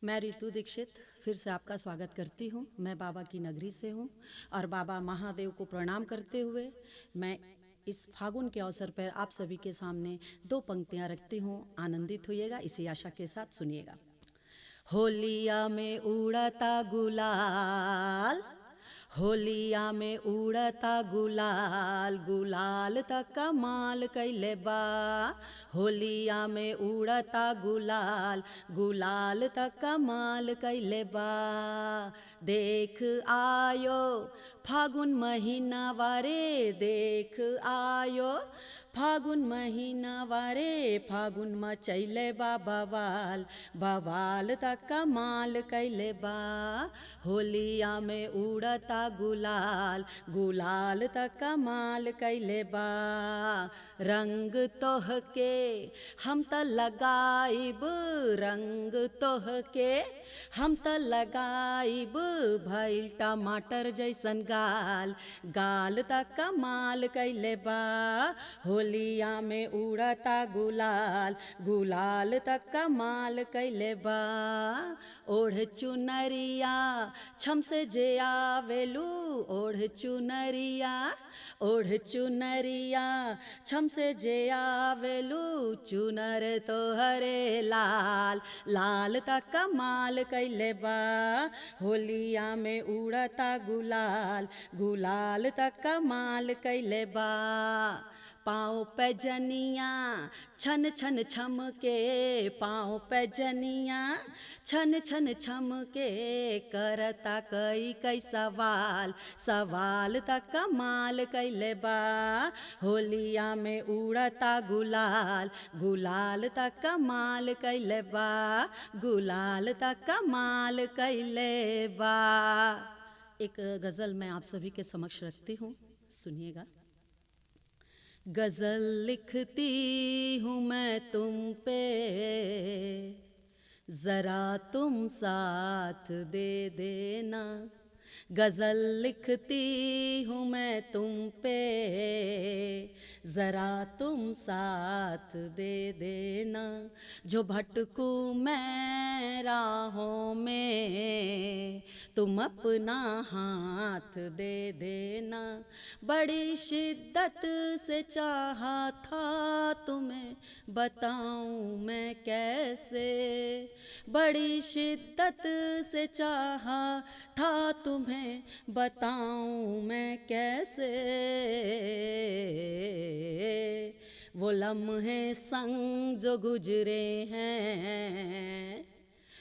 मैं रितु दीक्षित फिर से आपका स्वागत करती हूँ। मैं बाबा की नगरी से हूँ और बाबा महादेव को प्रणाम करते हुए मैं इस फागुन के अवसर पर आप सभी के सामने दो पंक्तियाँ रखती हूँ। आनंदित होइएगा, इसी आशा के साथ सुनिएगा। होलिया में उड़ता गुलाल, होलिया में उड़ता गुलाल, गुलाल त कमाल कैले बा। होलिया में उड़ता गुलाल, गुलाल त कमाल कैले बा। देख आयो फागुन महीना वारे, देख आयो फागुन महीना वारे, फागुन में चैले बा बवाल, बवाल त कमाल कैले बा। होलिया में उड़ता गुलाल, गुलाल त कमाल कैले बा। रंग तोह के हम त लगाइब, रंग तोह के हम त लगाइब, भइल टमाटर जैसन गाल, गाल त कमाल कैले बा। होलिया में उड़ता गुलाल, गुलाल त कमाल कैले बा। ओढ़ चुनरिया छम से जे आवेलू, ओढ़ चुनरिया, ओढ़ चुनरिया छम से जे आवेलू, चुनर तोहरे लाल, लाल त कमाल कैले बा। होलिया में उड़ता गुलाल, गुलाल त कमाल कैले बा। पाँव पे जनिया छन छन छम के, पाँव पे जनिया छन छन छम के, करता कई कई सवाल, सवाल त कमाल कैले बा। होलिया में उड़ता गुलाल, गुलाल त कमाल कैले बा, गुलाल त कमाल कैले बा। एक गज़ल मैं आप सभी के समक्ष रखती हूँ, सुनिएगा। गज़ल लिखती हूँ मैं तुम पे, ज़रा तुम साथ दे देना। गज़ल लिखती हूँ मैं तुम पे, ज़रा तुम साथ दे देना। जो भटकूँ मैं राहों में, तुम अपना हाथ दे देना। बड़ी शिद्दत से चाहा था तुम्हें, बताऊँ मैं कैसे। बड़ी शिद्दत से चाहा था तुम्हें, बताऊँ मैं कैसे। वो लम्हे संग जो गुजरे हैं,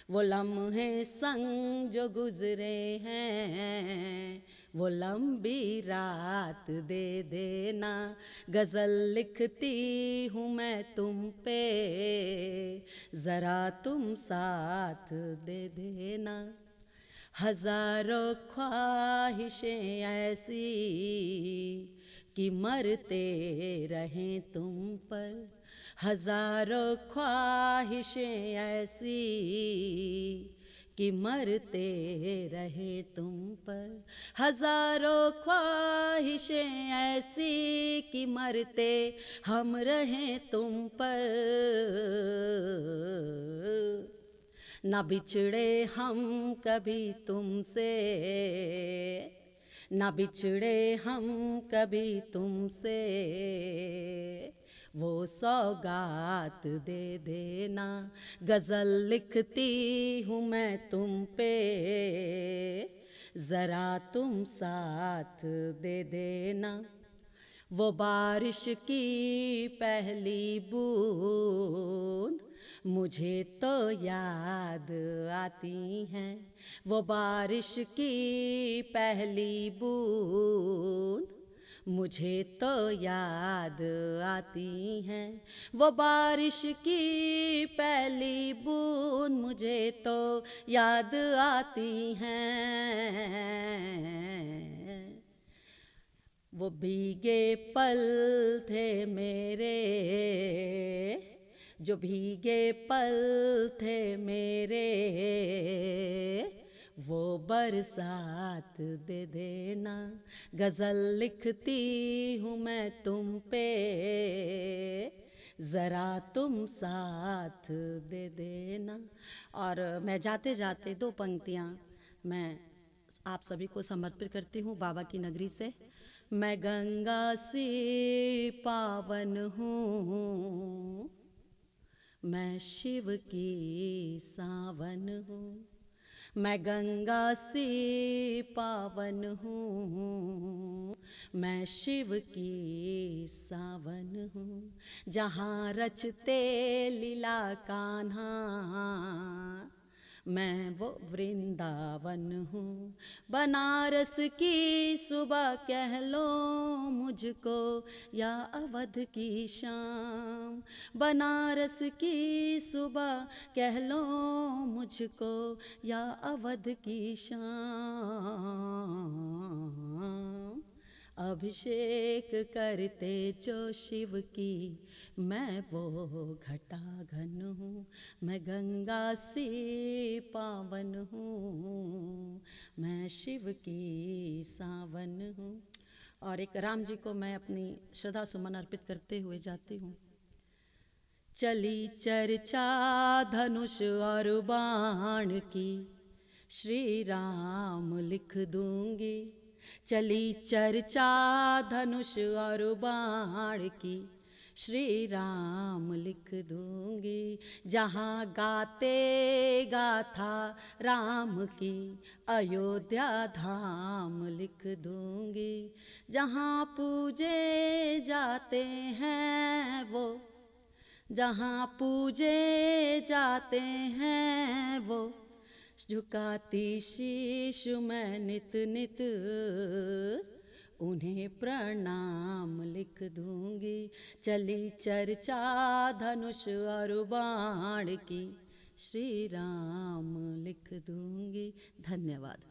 वो लम्हे संग जो गुजरे हैं, वो लंबी रात दे देना। गज़ल लिखती हूँ मैं तुम पे, ज़रा तुम साथ दे देना। हज़ारों ख्वाहिशें ऐसी कि मरते रहें तुम पर, हज़ारों ख्वाहिशें ऐसी कि मरते रहे तुम पर। हज़ारों ख्वाहिशें ऐसी कि मरते हम रहें तुम पर। न बिछड़े हम कभी तुमसे, न बिछड़े हम कभी तुमसे, वो सौगात दे देना। गज़ल लिखती हूँ मैं तुम पे, ज़रा तुम साथ दे देना। वो बारिश की पहली बूंद मुझे तो याद आती हैं, वो बारिश की पहली बूंद मुझे तो याद आती हैं। वो बारिश की पहली बूंद मुझे तो याद आती हैं। वो भीगे पल थे मेरे, जो भीगे पल थे मेरे, वो बरसात दे देना। गज़ल लिखती हूँ मैं तुम पे, ज़रा तुम साथ दे देना। और मैं जाते जाते दो पंक्तियाँ मैं आप सभी को समर्पित करती हूँ बाबा की नगरी से। मैं गंगा सी पावन हूँ, मैं शिव की सावन हूँ। मैं गंगा सी पावन हूँ, मैं शिव की सावन हूँ। जहाँ रचते लीला कान्हा, मैं वो वृंदावन हूँ। बनारस की सुबह कह लो मुझको, या अवध की शाम। बनारस की सुबह कह लो मुझको, या अवध की शाम। अभिषेक करते जो शिव की, मैं वो घटा घन हूँ। मैं गंगा सी पावन हूँ, मैं शिव की सावन हूँ। और एक राम जी को मैं अपनी श्रद्धा सुमन अर्पित करते हुए जाती हूँ। चली चर्चा धनुष और बाण की, श्री राम लिख दूंगी। चली चर्चा धनुष और बाण की, श्री राम लिख दूंगी। जहाँ गाते गाथा राम की, अयोध्या धाम लिख दूंगी। जहाँ पूजे जाते हैं वो, जहाँ पूजे जाते हैं वो, झुकाती शीश मैं नित नित, उन्हें प्रणाम लिख दूंगी। चली चर्चा धनुष और बाण की, श्री राम लिख दूंगी। धन्यवाद।